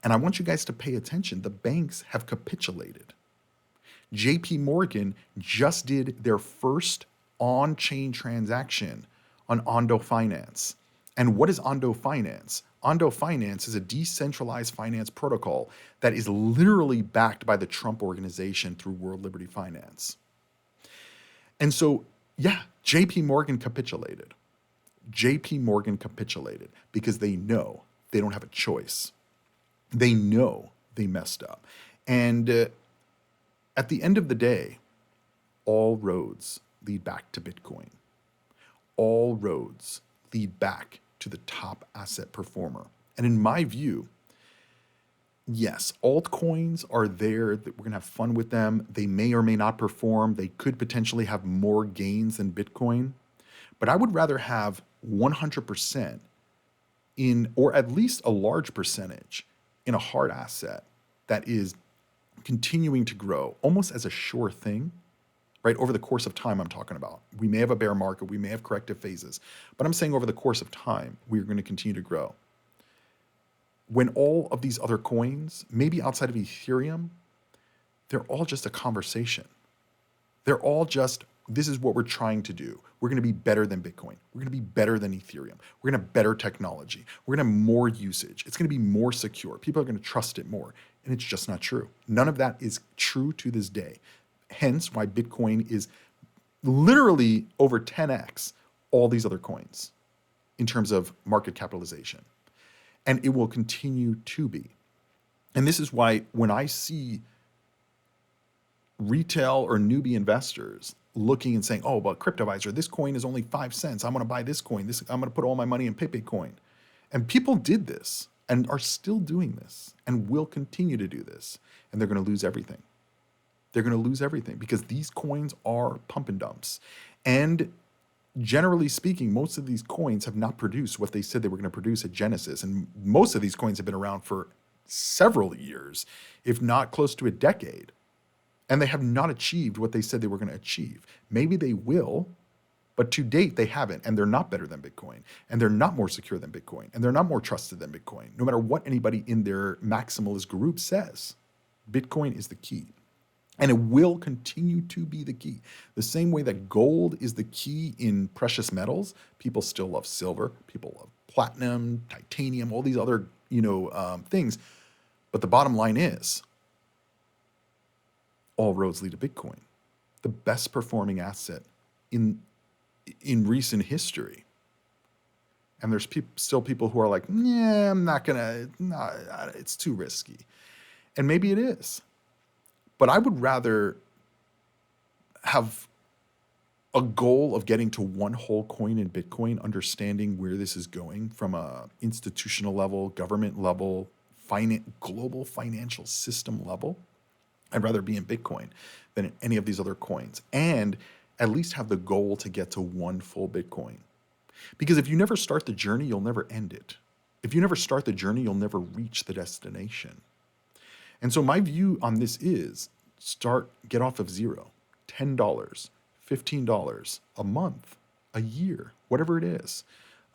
And I want you guys to pay attention. The banks have capitulated. JP Morgan just did their first on-chain transaction on Ondo Finance. And what is Ondo Finance? Ondo Finance is a decentralized finance protocol that is literally backed by the Trump organization through World Liberty Finance. And so, yeah, JP Morgan capitulated. JP Morgan capitulated because they know they don't have a choice. They know they messed up. And at the end of the day, all roads lead back to Bitcoin. All roads lead back to the top asset performer. And in my view, yes, altcoins are there, that we're going to have fun with them. They may or may not perform. They could potentially have more gains than Bitcoin. But I would rather have 100% in, or at least a large percentage in a hard asset that is continuing to grow almost as a sure thing, right? Over the course of time, I'm talking about. We may have a bear market, we may have corrective phases, but I'm saying over the course of time, we're going to continue to grow. When all of these other coins, maybe outside of Ethereum, they're all just a conversation. They're all just, this is what we're trying to do. We're going to be better than Bitcoin. We're going to be better than Ethereum. We're going to have better technology. We're going to have more usage. It's going to be more secure. People are going to trust it more. And it's just not true. None of that is true to this day. Hence why Bitcoin is literally over 10x all these other coins in terms of market capitalization. And it will continue to be. And this is why when I see retail or newbie investors looking and saying, oh, well, Cryptoviser, this coin is only 5 cents. I'm going to buy this coin. I'm going to put all my money in Bitcoin. And people did this and are still doing this and will continue to do this. And they're going to lose everything. They're going to lose everything because these coins are pump and dumps. And generally speaking, most of these coins have not produced what they said they were going to produce at Genesis. And most of these coins have been around for several years, if not close to a decade. And they have not achieved what they said they were going to achieve. Maybe they will, but to date they haven't. And they're not better than Bitcoin. And they're not more secure than Bitcoin. And they're not more trusted than Bitcoin. No matter what anybody in their maximalist group says, Bitcoin is the key. And it will continue to be the key. The same way that gold is the key in precious metals, people still love silver, people love platinum, titanium, all these other things. But the bottom line is, all roads lead to Bitcoin, the best performing asset in recent history. And there's still people who are like, yeah, I'm not gonna, it's too risky. And maybe it is. But I would rather have a goal of getting to one whole coin in Bitcoin, understanding where this is going from a institutional level, government level, global financial system level. I'd rather be in Bitcoin than in any of these other coins, and at least have the goal to get to one full Bitcoin. Because if you never start the journey, you'll never end it. If you never start the journey, you'll never reach the destination. And so my view on this is get off of zero, $10, $15 a month, a year, whatever it is.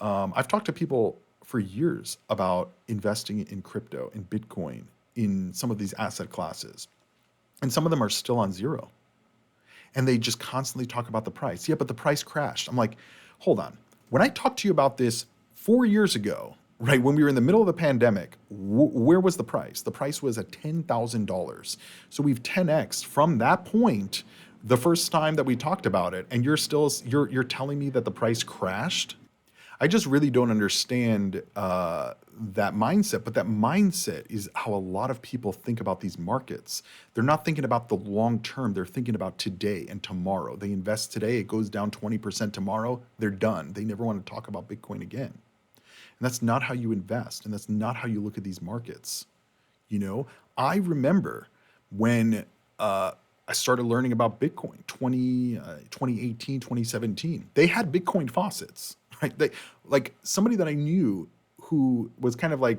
I've talked to people for years about investing in crypto, in Bitcoin, in some of these asset classes. And some of them are still on zero. And they just constantly talk about the price. Yeah, but the price crashed. I'm like, hold on. When I talked to you about this 4 years ago, right, when we were in the middle of the pandemic, where was the price? The price was at $10,000. So we've 10x from that point, the first time that we talked about it, and you're telling me that the price crashed? I just really don't understand that mindset. But that mindset is how a lot of people think about these markets. They're not thinking about the long term. They're thinking about today and tomorrow. They invest today, it goes down 20% tomorrow, they're done. They never want to talk about Bitcoin again. And that's not how you invest. And that's not how you look at these markets. You know, I remember when I started learning about Bitcoin, 2018, 2017, they had Bitcoin faucets, right? Like somebody that I knew who was kind of like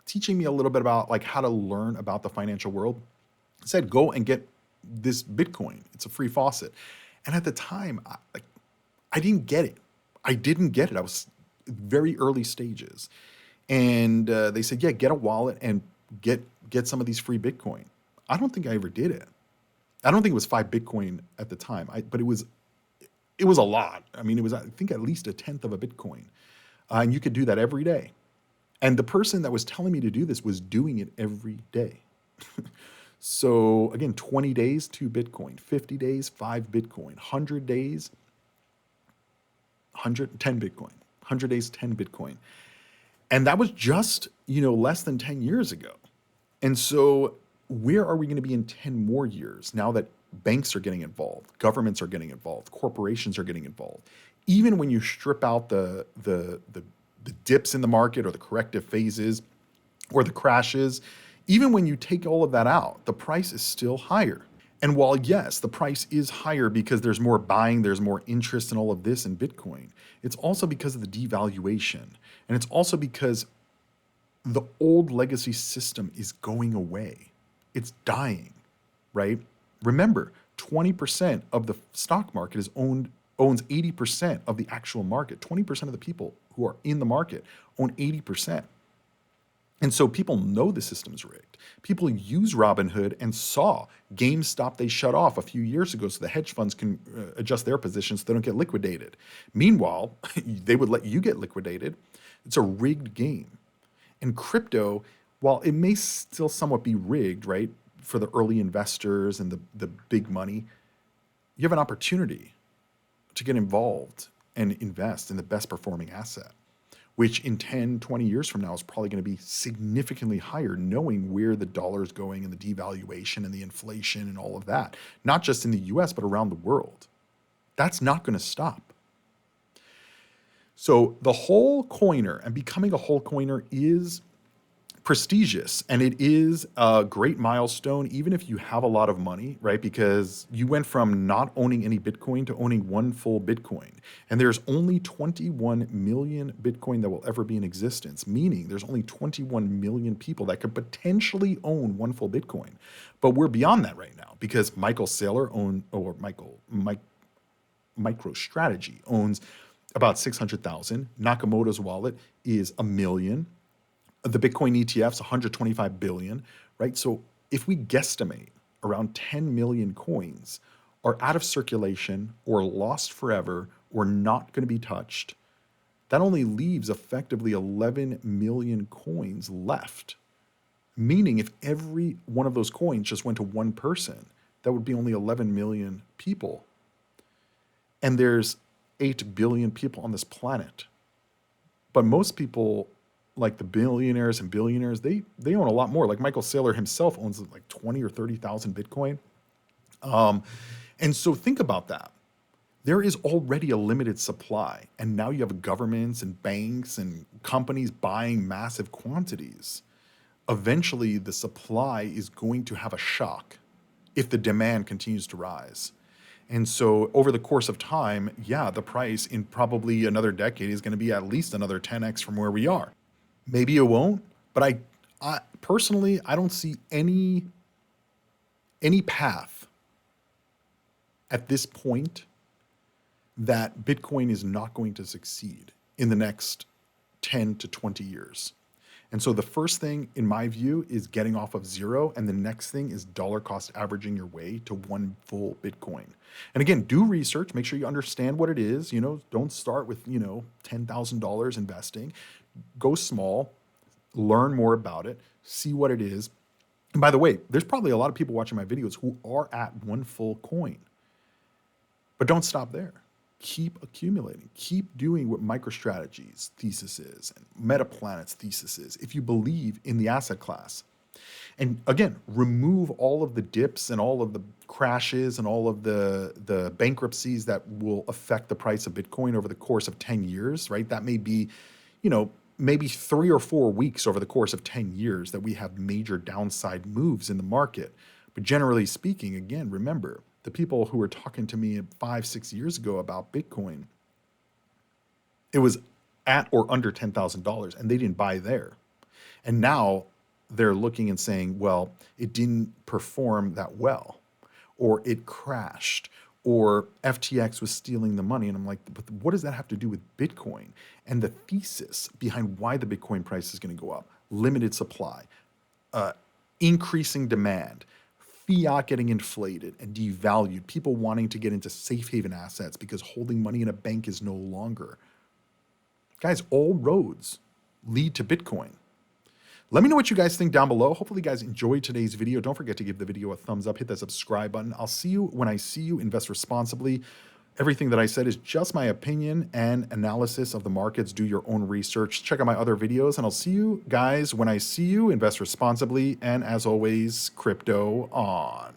teaching me a little bit about like how to learn about the financial world said, go and get this Bitcoin. It's a free faucet. And at the time, I didn't get it. I didn't get it. I was very early stages. And they said, yeah, get a wallet and get some of these free Bitcoin. I don't think I ever did it. I don't think it was 5 Bitcoin at the time, but it was a lot. I mean, it was, I think, at least 1/10 of a Bitcoin. And you could do that every day. And the person that was telling me to do this was doing it every day. So again, 20 days, 2 Bitcoin, 50 days, 5 Bitcoin, 100 days, 10 Bitcoin, 100 days, 10 Bitcoin. And that was just, less than 10 years ago. And so where are we going to be in 10 more years now that banks are getting involved, governments are getting involved, corporations are getting involved? Even when you strip out the dips in the market or the corrective phases or the crashes, even when you take all of that out, the price is still higher. And while, yes, the price is higher because there's more buying, there's more interest in all of this in Bitcoin, it's also because of the devaluation. And it's also because the old legacy system is going away. It's dying, right? Remember, 20% of the stock market owns 80% of the actual market. 20% of the people who are in the market own 80%. And so people know the system is rigged. People use Robinhood and saw GameStop they shut off a few years ago so the hedge funds can adjust their positions so they don't get liquidated. Meanwhile, they would let you get liquidated. It's a rigged game. And crypto, while it may still somewhat be rigged, right, for the early investors and the big money, you have an opportunity to get involved and invest in the best performing asset, which in 10, 20 years from now is probably going to be significantly higher, knowing where the dollar is going and the devaluation and the inflation and all of that, not just in the US, but around the world. That's not going to stop. So the whole coiner and becoming a whole coiner is prestigious, and it is a great milestone, even if you have a lot of money, right? Because you went from not owning any Bitcoin to owning one full Bitcoin. And there's only 21 million Bitcoin that will ever be in existence, meaning there's only 21 million people that could potentially own one full Bitcoin. But we're beyond that right now because Michael Saylor MicroStrategy owns about 600,000. Nakamoto's wallet is 1 million. The Bitcoin ETF's 125 billion, right? So if we guesstimate around 10 million coins are out of circulation or lost forever or not going to be touched, that only leaves effectively 11 million coins left. Meaning if every one of those coins just went to one person, that would be only 11 million people. And there's 8 billion people on this planet. But most people like the billionaires and billionaires, they own a lot more. Like Michael Saylor himself owns like 20 or 30,000 Bitcoin. And so think about that. There is already a limited supply, and now you have governments and banks and companies buying massive quantities. Eventually, the supply is going to have a shock if the demand continues to rise. And so over the course of time, yeah, the price in probably another decade is going to be at least another 10x from where we are. Maybe it won't, but I personally, I don't see any path at this point that Bitcoin is not going to succeed in the next 10 to 20 years. And so the first thing, in my view, is getting off of zero. And the next thing is dollar cost averaging your way to one full Bitcoin. And again, do research, make sure you understand what it is. You know, don't start with, you know, $10,000 investing. Go small, learn more about it, see what it is. And by the way, there's probably a lot of people watching my videos who are at one full coin. But don't stop there. Keep accumulating. Keep doing what MicroStrategy's thesis is and Metaplanet's thesis is if you believe in the asset class. And again, remove all of the dips and all of the crashes and all of the bankruptcies that will affect the price of Bitcoin over the course of 10 years, right? That may be, you know, maybe 3 or 4 weeks over the course of 10 years that we have major downside moves in the market. But generally speaking, again, remember, the people who were talking to me 5-6 years ago about Bitcoin, it was at or under $10,000 and they didn't buy there. And now they're looking and saying, well, it didn't perform that well, or it crashed, or FTX was stealing the money. And I'm like, but what does that have to do with Bitcoin? And the thesis behind why the Bitcoin price is going to go up: limited supply, increasing demand, fiat getting inflated and devalued, people wanting to get into safe haven assets because holding money in a bank is no longer. Guys, all roads lead to Bitcoin. Let me know what you guys think down below. Hopefully you guys enjoyed today's video. Don't forget to give the video a thumbs up, hit that subscribe button. I'll see you when I see you. Invest responsibly. Everything that I said is just my opinion and analysis of the markets. Do your own research. Check out my other videos, and I'll see you guys when I see you. Invest responsibly, and as always, crypto on.